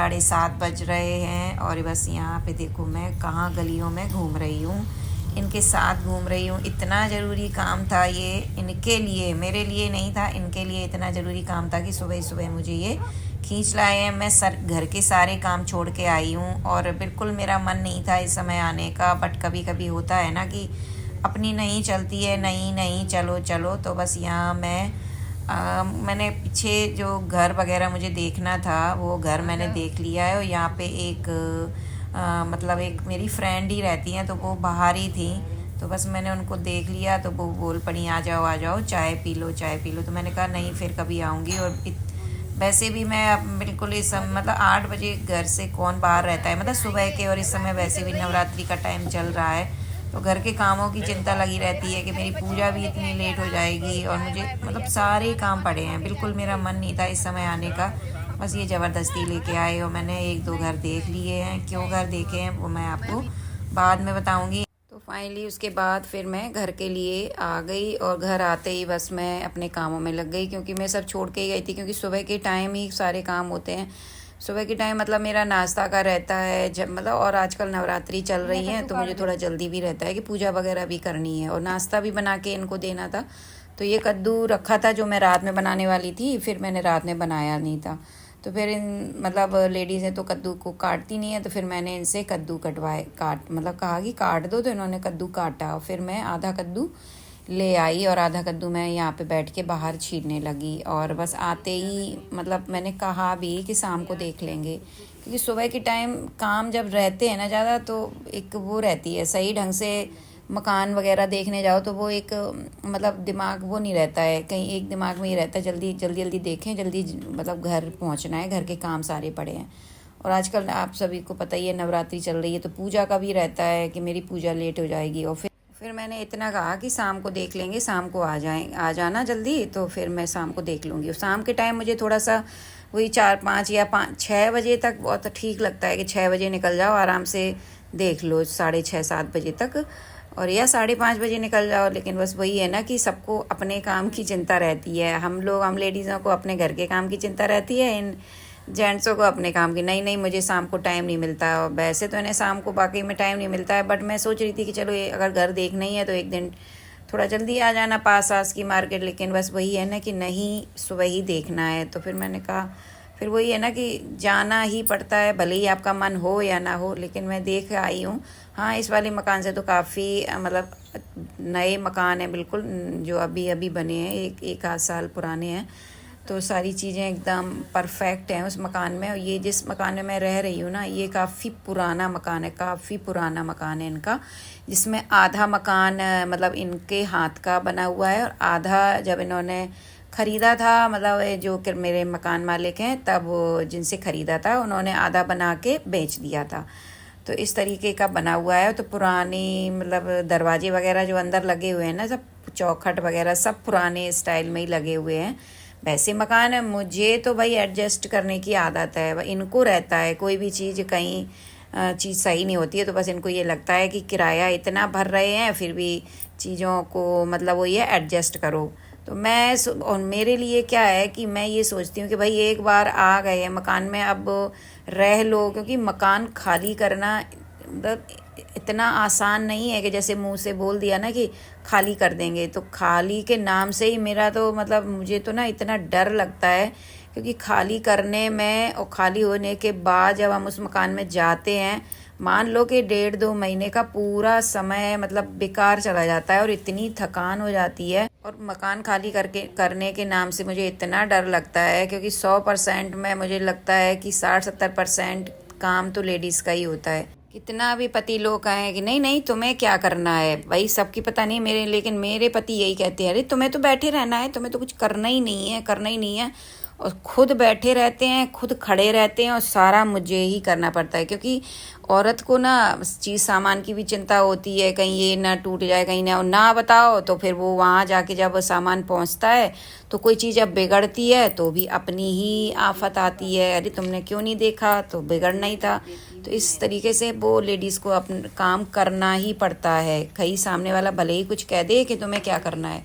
7:30 बज रहे हैं और बस यहाँ पे देखो मैं कहाँ गलियों में घूम रही हूँ, इनके साथ घूम रही हूँ। इतना ज़रूरी काम था ये इनके लिए, मेरे लिए नहीं था, इनके लिए इतना ज़रूरी काम था कि सुबह सुबह मुझे ये खींच लाए हैं। मैं घर के सारे काम छोड़ के आई हूँ और बिल्कुल मेरा मन नहीं था इस समय आने का, बट कभी कभी होता है ना कि अपनी नहीं चलती है, नहीं नहीं चलो चलो। तो बस यहाँ मैंने पीछे जो घर वगैरह मुझे देखना था वो घर मैंने देख लिया है। और यहाँ पे एक मतलब एक मेरी फ्रेंड ही रहती हैं, तो वो बाहर ही थी, तो बस मैंने उनको देख लिया तो वो बोल पड़ी आ जाओ चाय पी लो चाय पी लो। तो मैंने कहा नहीं फिर कभी आऊँगी। और वैसे भी मैं अब बिल्कुल इस समय मतलब 8 बजे घर से कौन बाहर रहता है, मतलब सुबह के, और इस समय वैसे भी नवरात्रि का टाइम चल रहा है तो घर के कामों की चिंता लगी रहती है कि मेरी पूजा भी इतनी लेट हो जाएगी और मुझे मतलब सारे काम पड़े हैं। बिल्कुल मेरा मन नहीं था इस समय आने का, बस ये ज़बरदस्ती लेके आए। और मैंने 1-2 घर देख लिए हैं, क्यों घर देखे हैं वो मैं आपको बाद में बताऊंगी। तो फाइनली उसके बाद फिर मैं घर के लिए आ गई और घर आते ही बस मैं अपने कामों में लग गई, क्योंकि मैं सब छोड़ के ही गई थी, क्योंकि सुबह के टाइम ही सारे काम होते हैं। सुबह के टाइम मतलब मेरा नाश्ता का रहता है जब मतलब, और आजकल नवरात्रि चल रही है तो मुझे थोड़ा जल्दी भी रहता है कि पूजा वगैरह भी करनी है और नाश्ता भी बना के इनको देना था। तो ये कद्दू रखा था जो मैं रात में बनाने वाली थी, फिर मैंने रात में बनाया नहीं था। तो फिर इन मतलब लेडीज़ हैं तो कद्दू को काटती नहीं है, तो फिर मैंने इनसे कद्दू मतलब कहा कि काट दो, तो इन्होंने कद्दू काटा। फिर मैं आधा कद्दू ले आई और आधा कद्दू मैं यहाँ पे बैठ के बाहर छीलने लगी। और बस आते ही मतलब मैंने कहा भी कि शाम को देख लेंगे, क्योंकि सुबह के टाइम काम जब रहते हैं ना ज़्यादा तो एक वो रहती है सही ढंग से मकान वगैरह देखने जाओ तो वो एक मतलब दिमाग वो नहीं रहता है, कहीं एक दिमाग में ही रहता है जल्दी जल्दी जल्दी देखें, जल्दी मतलब घर पहुंचना है, घर के काम सारे पड़े हैं। और आजकल आप सभी को पता ही है नवरात्रि चल रही है तो पूजा का भी रहता है कि मेरी पूजा लेट हो जाएगी। और फिर मैंने इतना कहा कि शाम को देख लेंगे, शाम को आ जाना जल्दी, तो फिर मैं शाम को देख लूँगी। और शाम के टाइम मुझे थोड़ा सा वही 4-5 या 6 बजे तक बहुत ठीक लगता है कि 6 बजे निकल जाओ, आराम से देख लो 6:30-7 बजे तक, और या 5:30 बजे निकल जाओ। लेकिन बस वही है ना कि सबको अपने काम की चिंता रहती है, हम लेडीज़ों को अपने घर के काम की चिंता रहती है, इन जेंट्सों को अपने काम की नहीं। मुझे शाम को टाइम नहीं मिलता, वैसे तो इन्हें शाम को बाकी में टाइम नहीं मिलता है, बट मैं सोच रही थी कि चलो ये अगर घर देखना ही है तो एक दिन थोड़ा जल्दी आ जाना पास की मार्केट। लेकिन बस वही है ना कि नहीं सुबह ही देखना है, तो फिर मैंने कहा फिर वही है ना कि जाना ही पड़ता है, भले ही आपका मन हो या ना हो। लेकिन मैं देख आई हूँ, हाँ इस वाले मकान से तो काफ़ी मतलब नए मकान हैं बिल्कुल, जो अभी अभी बने हैं, एक आध साल पुराने हैं, तो सारी चीज़ें एकदम परफेक्ट हैं उस मकान में। और ये जिस मकान में मैं रह रही हूँ ना, ये काफ़ी पुराना मकान है, काफ़ी पुराना मकान है इनका, जिसमें आधा मकान मतलब इनके हाथ का बना हुआ है और आधा जब इन्होंने ख़रीदा था, मतलब जो मेरे मकान मालिक हैं तब जिनसे ख़रीदा था उन्होंने आधा बना के बेच दिया था। तो इस तरीके का बना हुआ है। तो पुरानी मतलब दरवाजे वगैरह जो अंदर लगे हुए हैं ना, सब चौखट वगैरह सब पुराने स्टाइल में ही लगे हुए हैं। वैसे मकान है, मुझे तो भाई एडजस्ट करने की आदत है, इनको रहता है कोई भी चीज़ कहीं चीज़ सही नहीं होती है तो बस इनको ये लगता है कि किराया इतना भर रहे हैं फिर भी चीज़ों को मतलब वो ये एडजस्ट करो। तो और मेरे लिए क्या है कि मैं ये सोचती हूँ कि भाई एक बार आ गए हैं मकान में, अब रह लो, क्योंकि मकान खाली करना मतलब इतना आसान नहीं है कि जैसे मुंह से बोल दिया ना कि खाली कर देंगे। तो खाली के नाम से ही मेरा तो मतलब मुझे तो ना इतना डर लगता है, क्योंकि खाली करने में और खाली होने के बाद जब हम उस मकान में जाते हैं, मान लो कि 1.5-2 महीने का पूरा समय मतलब बेकार चला जाता है और इतनी थकान हो जाती है। और मकान खाली करने के नाम से मुझे इतना डर लगता है, क्योंकि 100% में मुझे लगता है कि 60-70% काम तो लेडीज़ का ही होता है। कितना भी पति लोग कहें कि नहीं नहीं तुम्हें क्या करना है, भाई सबकी पता नहीं मेरे, लेकिन मेरे पति यही कहते हैं अरे तुम्हें तो बैठे रहना है, तुम्हें तो कुछ करना ही नहीं है, करना ही नहीं है। और खुद बैठे रहते हैं, खुद खड़े रहते हैं और सारा मुझे ही करना पड़ता है, क्योंकि औरत को ना चीज़ सामान की भी चिंता होती है, कहीं ये ना टूट जाए, कहीं ना बताओ तो फिर वो वहाँ जाके जब सामान पहुँचता है तो कोई चीज़ अब बिगड़ती है तो भी अपनी ही आफत आती है, अरे तुमने क्यों नहीं देखा, तो बिगड़ना ही था। तो इस तरीके से वो लेडीज़ को अपना काम करना ही पड़ता है, कहीं सामने वाला भले ही कुछ कह दे कि तुम्हें क्या करना है,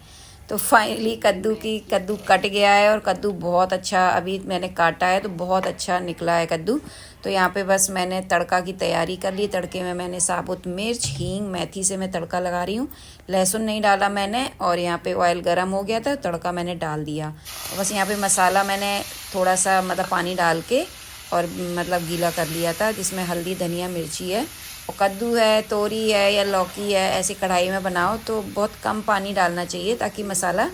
तो फाइनली कद्दू कट गया है और कद्दू बहुत अच्छा, अभी मैंने काटा है तो बहुत अच्छा निकला है कद्दू। तो यहाँ पे बस मैंने तड़का की तैयारी कर ली। तड़के में मैंने साबुत मिर्च, हींग, मेथी से मैं तड़का लगा रही हूँ। लहसुन नहीं डाला मैंने, और यहाँ पे ऑयल गर्म हो गया था, तड़का मैंने डाल दिया। और बस यहाँ पे मसाला मैंने थोड़ा सा मतलब पानी डाल के और मतलब गीला कर लिया था, जिसमें हल्दी, धनिया, मिर्ची है। और कद्दू है, तोरी है या लौकी है, ऐसी कढ़ाई में बनाओ तो बहुत कम पानी डालना चाहिए ताकि मसाला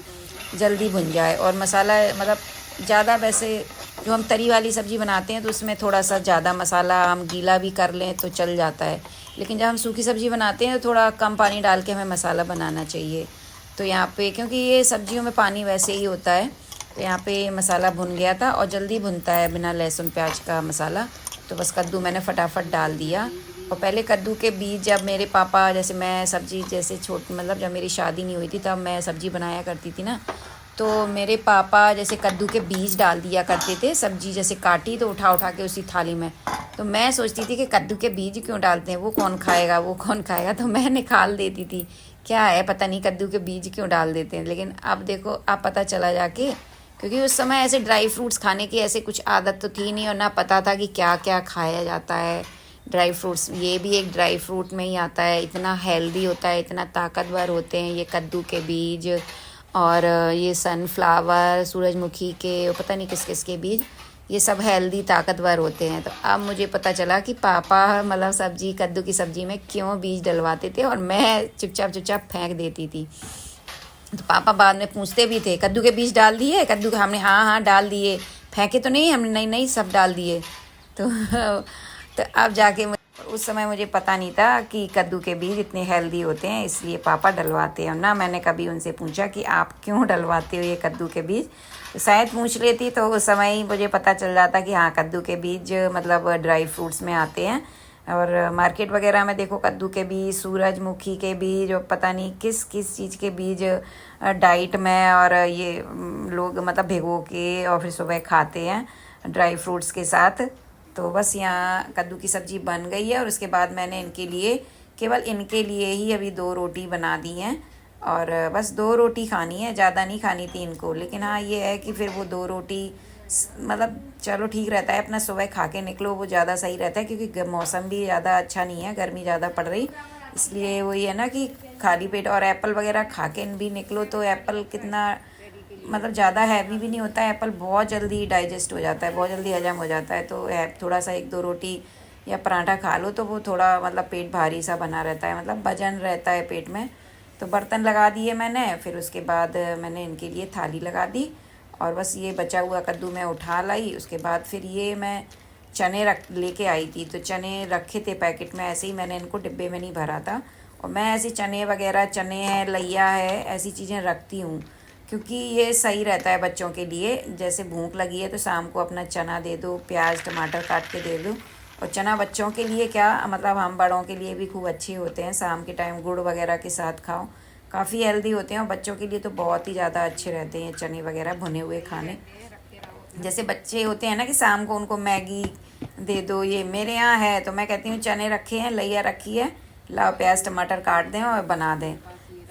जल्दी भुन जाए। और मसाला मतलब ज़्यादा, वैसे जो हम तरी वाली सब्ज़ी बनाते हैं तो उसमें थोड़ा सा ज़्यादा मसाला हम गीला भी कर लें तो चल जाता है, लेकिन जब हम सूखी सब्ज़ी बनाते हैं तो थोड़ा कम पानी डाल के हमें मसाला बनाना चाहिए। तो यहाँ पे क्योंकि ये सब्जियों में पानी वैसे ही होता है, तो यहाँ पे मसाला भुन गया था और जल्दी भुनता है बिना लहसुन प्याज का मसाला। तो बस कद्दू मैंने फटाफट डाल दिया। और पहले कद्दू के बीज, जब मेरे पापा, जैसे मैं सब्ज़ी, जैसे मतलब जब मेरी शादी नहीं हुई थी तब मैं सब्ज़ी बनाया करती थी ना, तो मेरे पापा जैसे कद्दू के बीज डाल दिया करते थे। सब्ज़ी जैसे काटी तो उठा उठा के उसी थाली में, तो मैं सोचती थी कि कद्दू के बीज क्यों डालते हैं, वो कौन खाएगा, वो कौन खाएगा, तो मैं निकाल देती थी। क्या है पता नहीं कद्दू के बीज क्यों डाल देते हैं, लेकिन अब देखो अब पता चला जाके, क्योंकि उस समय ऐसे ड्राई फ्रूट्स खाने की ऐसे कुछ आदत तो थी नहीं, और ना पता था कि क्या क्या खाया जाता है ड्राई फ्रूट्स। ये भी एक ड्राई फ्रूट में ही आता है, इतना हेल्दी होता है, इतना ताकतवर होते हैं ये कद्दू के बीज। और ये सनफ्लावर, सूरजमुखी के, और पता नहीं किस किस के बीज, ये सब हेल्दी ताकतवर होते हैं। तो अब मुझे पता चला कि पापा मतलब सब्जी, कद्दू की सब्ज़ी में क्यों बीज डलवाते थे, और मैं चुपचाप फेंक देती थी। तो पापा बाद में पूछते भी थे, कद्दू के बीज डाल दिए, कद्दू के, हमने हाँ डाल दिए, फेंके तो नहीं, हमने नहीं नहीं सब डाल दिए। तो तो अब जाके उस समय मुझे पता नहीं था कि कद्दू के बीज इतने हेल्दी होते हैं, इसलिए पापा डलवाते हैं। ना मैंने कभी उनसे पूछा कि आप क्यों डलवाते हो ये कद्दू के बीज, तो शायद पूछ लेती तो उस समय ही मुझे पता चल जाता कि हाँ कद्दू के बीज मतलब ड्राई फ्रूट्स में आते हैं। और मार्केट वगैरह में देखो कद्दू के बीज, सूरजमुखी के बीज, और पता नहीं किस किस चीज़ के बीज डाइट में, और ये लोग मतलब भिगो के और फिर सुबह खाते हैं ड्राई फ्रूट्स के साथ। तो बस यहाँ कद्दू की सब्ज़ी बन गई है, और उसके बाद मैंने इनके लिए, केवल इनके लिए ही अभी 2 रोटी बना दी हैं। और बस 2 रोटी खानी है, ज़्यादा नहीं खानी थी इनको, लेकिन हाँ ये है कि फिर वो 2 रोटी मतलब चलो ठीक रहता है, अपना सुबह खा के निकलो वो ज़्यादा सही रहता है, क्योंकि मौसम भी ज़्यादा अच्छा नहीं है, गर्मी ज़्यादा पड़ रही, इसलिए वही है ना कि खाली पेट। और एप्पल वगैरह खा के भी निकलो, तो एप्पल कितना मतलब ज़्यादा हैवी भी नहीं होता है, एप्पल बहुत जल्दी डाइजेस्ट हो जाता है, बहुत जल्दी हजम हो जाता है। तो थोड़ा सा 1-2 रोटी या पराठा खा लो तो वो थोड़ा मतलब पेट भारी सा बना रहता है, मतलब वजन रहता है पेट में। तो बर्तन लगा दिए मैंने, फिर उसके बाद मैंने इनके लिए थाली लगा दी, और बस ये बचा हुआ कद्दू मैं उठा लाई। उसके बाद फिर ये मैं चने लेके आई थी, तो चने रखे थे पैकेट में, ऐसे ही मैंने इनको डिब्बे में नहीं भरा था। और मैं ऐसे चने वगैरह, चने हैं, लैया है, ऐसी चीज़ें रखती हूँ, क्योंकि ये सही रहता है बच्चों के लिए। जैसे भूख लगी है तो शाम को अपना चना दे दो, प्याज टमाटर काट के दे दो। और चना बच्चों के लिए क्या, मतलब हम बड़ों के लिए भी खूब अच्छे होते हैं, शाम के टाइम गुड़ वगैरह के साथ खाओ, काफ़ी हेल्दी होते हैं, और बच्चों के लिए तो बहुत ही ज़्यादा अच्छे रहते हैं चने वगैरह भुने हुए खाने। जैसे बच्चे होते हैं ना कि शाम को उनको मैगी दे दो, ये मेरे यहाँ है, तो मैं कहती हूँ चने रखे हैं, लैया रखी है, लाओ प्याज टमाटर काट दें और बना दें।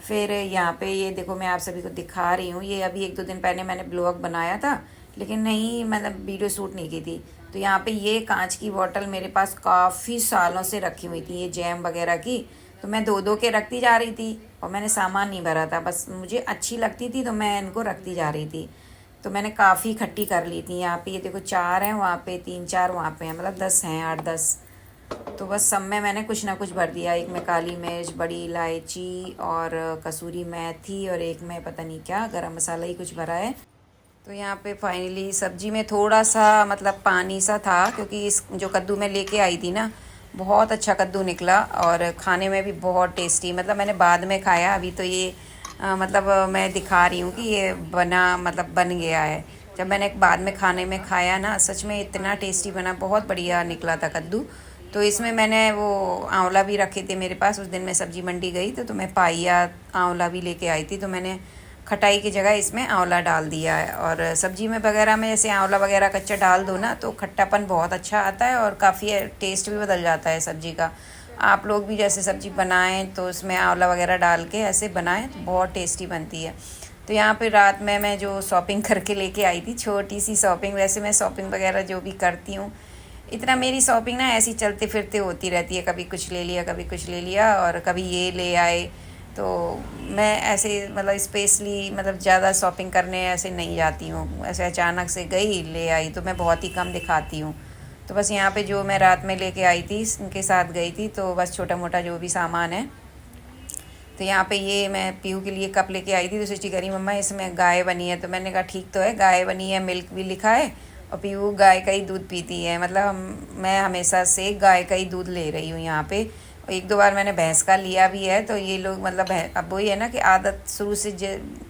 फिर यहाँ पे ये देखो मैं आप सभी को दिखा रही हूँ, ये अभी 1-2 दिन पहले मैंने ब्लॉग बनाया था, लेकिन नहीं मतलब वीडियो शूट नहीं की थी। तो यहाँ पे ये कांच की बोतल मेरे पास काफ़ी सालों से रखी हुई थी, ये जैम वगैरह की, तो मैं 2-2 के रखती जा रही थी, और मैंने सामान नहीं भरा था, बस मुझे अच्छी लगती थी तो मैं इनको रखती जा रही थी। तो मैंने काफ़ी इकट्ठी कर ली थी। यहाँ पे ये देखो 4 हैं, वहाँ पे 3-4 वहाँ पे हैं, मतलब 10 हैं, 8-10। तो बस सब में मैंने कुछ ना कुछ भर दिया। एक में काली मिर्च, बड़ी इलायची और कसूरी मेथी, और एक में पता नहीं क्या गरम मसाला ही कुछ भरा है। तो यहाँ पे फाइनली सब्जी में थोड़ा सा मतलब पानी सा था, क्योंकि इस जो कद्दू मैं लेके आई थी ना, बहुत अच्छा कद्दू निकला, और खाने में भी बहुत टेस्टी। मतलब मैंने बाद में खाया, अभी तो ये मतलब मैं दिखा रही हूँ कि ये बन गया है। जब मैंने बाद में खाने में खाया ना, सच में इतना टेस्टी बना, बहुत बढ़िया निकला था कद्दू। तो इसमें मैंने वो आंवला भी रखे थे मेरे पास, उस दिन मैं सब्जी मंडी गई तो मैं पाइया आंवला भी लेके आई थी, तो मैंने खटाई की जगह इसमें आंवला डाल दिया है। और सब्जी में वगैरह में जैसे आंवला वगैरह कच्चा डाल दो ना, तो खट्टापन बहुत अच्छा आता है, और काफ़ी टेस्ट भी बदल जाता है सब्जी का। आप लोग भी जैसे सब्जी बनाएं तो उसमें आंवला वगैरह डाल के ऐसे बनाएं तो बहुत टेस्टी बनती है। तो यहाँ पे रात में मैं जो शॉपिंग करके लेके आई थी, छोटी सी शॉपिंग, वैसे मैं शॉपिंग वगैरह जो भी करती हूँ इतना मेरी शॉपिंग ना ऐसी चलते फिरते होती रहती है, कभी कुछ ले लिया कभी कुछ ले लिया और कभी ये ले आए। तो मैं ऐसे मतलब स्पेशली मतलब ज़्यादा शॉपिंग करने ऐसे नहीं जाती हूँ, ऐसे अचानक से गई ले आई तो मैं बहुत ही कम दिखाती हूँ। तो बस यहाँ पे जो मैं रात में लेके आई थी इनके साथ गई थी, तो बस छोटा मोटा जो भी सामान है। तो यहाँ पे ये मैं पीहू के लिए कप लेके आई थी, तो सोची करी मम्मा इसमें गाय बनी है, तो मैंने कहा ठीक तो है, गाय बनी है, मिल्क भी लिखा है और पीहू गाय का ही दूध पीती है। मतलब मैं हमेशा से गाय का ही दूध ले रही हूँ यहाँ पे। और एक दो बार मैंने भैंस का लिया भी है, तो ये लोग मतलब अब वही है ना कि आदत शुरू से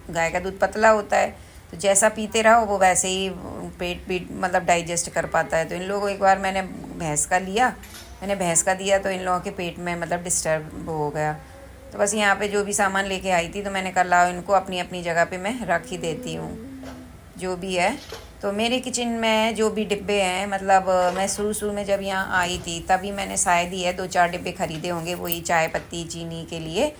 गाय का दूध पतला होता है, तो जैसा पीते रहो वो वैसे ही पेट पीट मतलब डाइजेस्ट कर पाता है। तो इन लोगों को एक बार मैंने भैंस का लिया, मैंने भैंस का दिया तो इन लोगों के पेट में मतलब डिस्टर्ब हो गया। तो बस यहाँ पे जो भी सामान लेके आई थी तो मैंने कहा लाओ इनको अपनी अपनी जगह पे मैं रख ही देती हूँ जो भी है। तो मेरे किचन में जो भी डिब्बे हैं, मतलब मैं शुरू में जब यहाँ आई थी तभी मैंने शायद ही है 2-4 डिब्बे ख़रीदे होंगे, वही चाय पत्ती चीनी के लिए,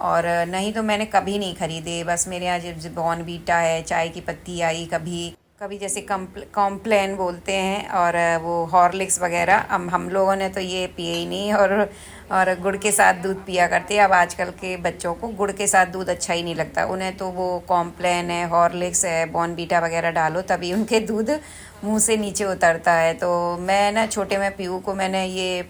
और नहीं तो मैंने कभी नहीं ख़रीदे। बस मेरे यहाँ जब बॉर्नवीटा है, चाय की पत्ती आई, कभी कभी जैसे कॉम्प्लेन बोलते हैं, और वो हॉर्लिक्स वगैरह हम लोगों ने तो ये पिए ही नहीं, और गुड़ के साथ दूध पिया करते हैं। अब आजकल के बच्चों को गुड़ के साथ दूध अच्छा ही नहीं लगता, उन्हें तो वो कॉम्प्लेन है, हॉर्लिक्स है, बॉर्नवीटा वगैरह डालो तभी उनके दूध मुंह से नीचे उतरता है। तो मैं ना छोटे में पीहू को मैंने ये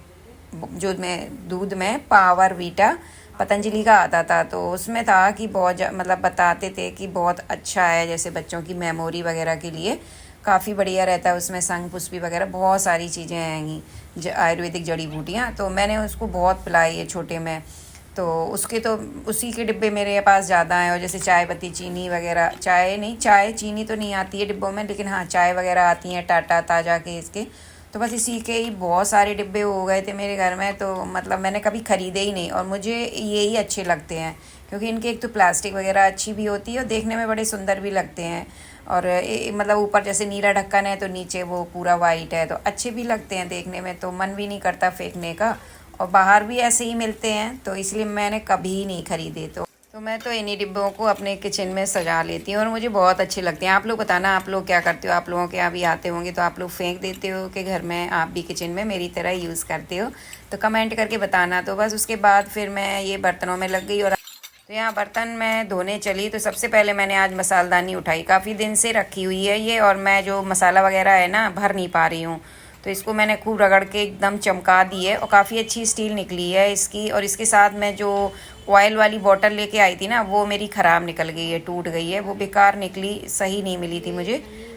जो मैं दूध में पावर वीटा पतंजलि का आता था, तो उसमें था कि बहुत मतलब बताते थे कि बहुत अच्छा है, जैसे बच्चों की मेमोरी वगैरह के लिए काफ़ी बढ़िया रहता है, उसमें संग पुष्पी वगैरह बहुत सारी चीज़ें आएंगी आयुर्वेदिक जड़ी बूटियाँ। तो मैंने उसको बहुत पिलाई है छोटे में, तो उसके तो उसी के डिब्बे मेरे पास ज़्यादा हैं। और जैसे चाय पत्ती चीनी वगैरह, चाय नहीं, चाय चीनी तो नहीं आती है डिब्बों में, लेकिन हाँ चाय वगैरह आती हैं टाटा ताज़ा के इसके। तो बस इसी के ही बहुत सारे डिब्बे हो गए थे मेरे घर में, तो मतलब मैंने कभी ख़रीदे ही नहीं, और मुझे ये ही अच्छे लगते हैं क्योंकि इनके एक तो प्लास्टिक वगैरह अच्छी भी होती है और देखने में बड़े सुंदर भी लगते हैं। और मतलब ऊपर जैसे नीला ढक्कन है तो नीचे वो पूरा वाइट है, तो अच्छे भी लगते हैं देखने में, तो मन भी नहीं करता फेंकने का। और बाहर भी ऐसे ही मिलते हैं, तो इसलिए मैंने कभी नहीं ख़रीदे। तो मैं तो इन्हीं डिब्बों को अपने किचन में सजा लेती हूँ और मुझे बहुत अच्छे लगते हैं। आप लोग बताना आप लोग क्या करते हो, आप लोगों के यहाँ भी आते होंगे तो आप लोग फेंक देते हो कि घर में आप भी किचन में मेरी तरह यूज़ करते हो, तो कमेंट करके बताना। तो बस उसके बाद फिर मैं ये बर्तनों में लग गई, और तो यहाँ बर्तन मैं धोने चली। तो सबसे पहले मैंने आज मसालदानी उठाई, काफ़ी दिन से रखी हुई है ये, और मैं जो मसाला वगैरह है ना भर नहीं पा रही हूँ, तो इसको मैंने खूब रगड़ के एकदम चमका दी है और काफ़ी अच्छी स्टील निकली है इसकी। और इसके साथ मैं जो ऑयल वाली बॉटल लेके आई थी ना वो मेरी ख़राब निकल गई है, टूट गई है, वो बेकार निकली, सही नहीं मिली थी मुझे।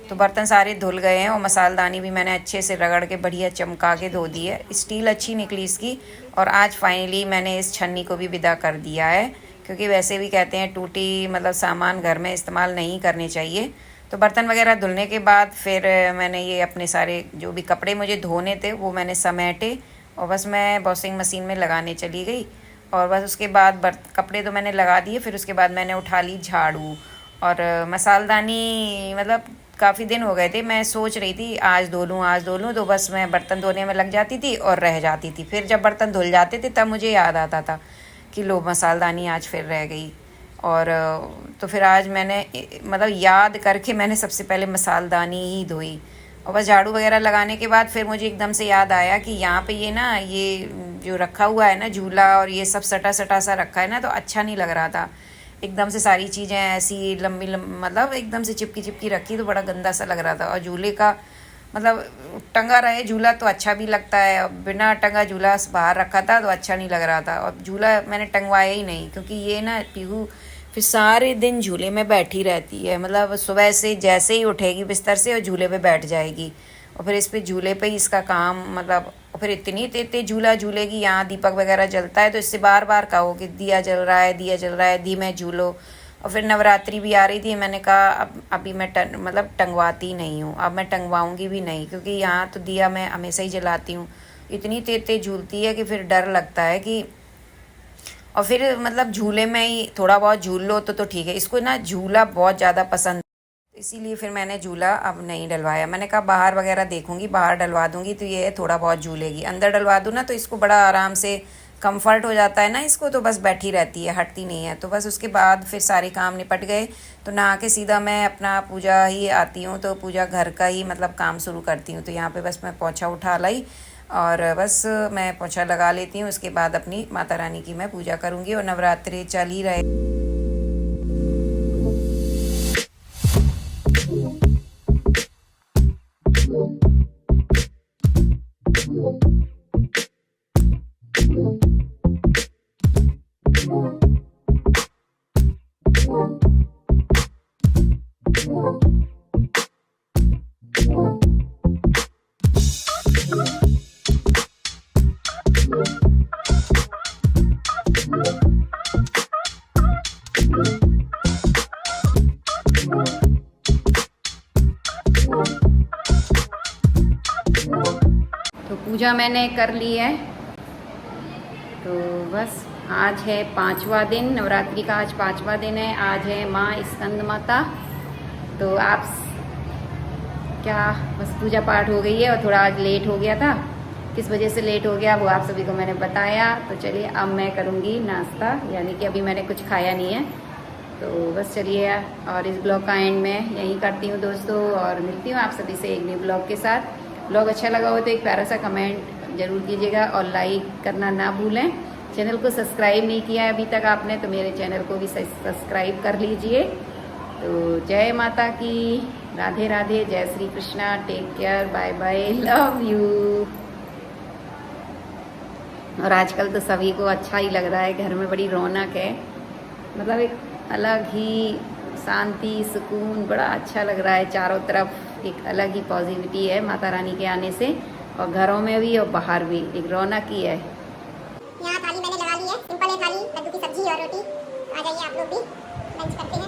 तो बर्तन सारे धुल गए हैं और मसालदानी भी मैंने अच्छे से रगड़ के बढ़िया चमका के धो दी है, स्टील अच्छी निकली इसकी। और आज फाइनली मैंने इस छन्नी को भी विदा कर दिया है, क्योंकि वैसे भी कहते हैं टूटी मतलब सामान घर में इस्तेमाल नहीं करने चाहिए। तो बर्तन वगैरह धुलने के बाद फिर मैंने ये अपने सारे जो भी कपड़े मुझे धोने थे वो मैंने समेटे, और बस मैं वॉशिंग मशीन में लगाने चली गई। और बस उसके बाद कपड़े तो मैंने लगा दिए, फिर उसके बाद मैंने उठा ली झाड़ू। और मसालदानी मतलब काफ़ी दिन हो गए थे, मैं सोच रही थी आज धो लूँ आज धो लूँ, तो बस मैं बर्तन धोने में लग जाती थी और रह जाती थी। फिर जब बर्तन धुल जाते थे तब मुझे याद आता था कि लो मसालदानी आज फिर रह गई। और तो फिर आज मैंने मतलब याद करके मैंने सबसे पहले मसालदानी ही धोई। और बस झाड़ू वगैरह लगाने के बाद फिर मुझे एकदम से याद आया कि यहाँ पे ये ना ये जो रखा हुआ है ना झूला, और ये सब सटा सटा सा रखा है ना, तो अच्छा नहीं लग रहा था। एकदम से सारी चीज़ें ऐसी लंबी मतलब एकदम से चिपकी चिपकी रखी तो बड़ा गंदा सा लग रहा था। और झूले का मतलब टंगा रहे झूला तो अच्छा भी लगता है, और बिना टंगा झूला बाहर रखा था तो अच्छा नहीं लग रहा था। और झूला मैंने टंगवाया ही नहीं, क्योंकि ये ना पीहू फिर सारे दिन झूले में बैठी रहती है, मतलब सुबह से जैसे ही उठेगी बिस्तर से और झूले पे बैठ जाएगी, और फिर इस पे झूले पे ही इसका काम मतलब। और फिर इतनी तेज झूला झूलेगी, यहाँ दीपक वगैरह जलता है तो इससे बार बार कहो कि दिया जल रहा है दिया जल रहा है, धीमे झूलो। और फिर नवरात्रि भी आ रही थी, मैंने कहा अब अभी मैं मतलब टंगवाती नहीं हूँ, अब मैं टंगवाऊँगी भी नहीं, क्योंकि यहाँ तो दिया मैं हमेशा ही जलाती हूँ। इतनी तेज झूलती है कि फिर डर लगता है कि, और फिर मतलब झूले में ही थोड़ा बहुत झूल लो तो ठीक है, इसको ना झूला बहुत ज़्यादा पसंद, इसीलिए फिर मैंने झूला अब नहीं डलवाया। मैंने कहा बाहर वगैरह देखूंगी, बाहर डलवा दूंगी तो ये थोड़ा बहुत झूलेगी, अंदर डलवा दूँ ना तो इसको बड़ा आराम से कंफर्ट हो जाता है ना इसको, तो बस बैठी रहती है, हटती नहीं है। तो बस उसके बाद फिर सारे काम निपट गए तो नहा के सीधा मैं अपना पूजा ही आती हूँ, तो पूजा घर का ही मतलब काम शुरू करती हूँ। तो यहाँ पे बस मैं पोछा उठा लाई और बस मैं पोछा लगा लेती हूँ। उसके बाद अपनी माता रानी की मैं पूजा करूँगी और नवरात्रि चल ही रहे। तो पूजा मैंने कर ली है। तो बस आज है 5वां दिन, नवरात्रि का आज 5वां दिन है। आज है माँ स्कंद माता। तो आप क्या बस पूजा पाठ हो गई है और थोड़ा आज लेट हो गया था। किस वजह से लेट हो गया वो आप सभी को मैंने बताया। तो चलिए अब मैं करूँगी नाश्ता, यानी कि अभी मैंने कुछ खाया नहीं है। तो बस चलिए, और इस ब्लॉग का एंड में यहीं करती हूँ दोस्तों, और मिलती हूँ आप सभी से एक न्यू ब्लॉग के साथ। ब्लॉग अच्छा लगा हो तो एक प्यारा सा कमेंट जरूर कीजिएगा और लाइक करना ना भूलें। चैनल को सब्सक्राइब नहीं किया है अभी तक आपने तो मेरे चैनल को भी सब्सक्राइब कर लीजिए। तो जय माता की, राधे राधे, जय Shri Krishna, take care, bye bye, love you. और आजकल तो सभी को अच्छा ही लग रहा है, घर में बड़ी रौनक है, मतलब एक अलग ही शांति सुकून, बड़ा अच्छा लग रहा है। चारों तरफ एक अलग ही पॉजिटिविटी है माता रानी के आने से, और घरों में भी और बाहर भी एक रौनक ही है। यहाँ थाली मैंने लगा ली है, सिंपल है थाली, कद्दू की सब्जी और रोटी। आ जाइए आप लोग भी लंच करते हैं।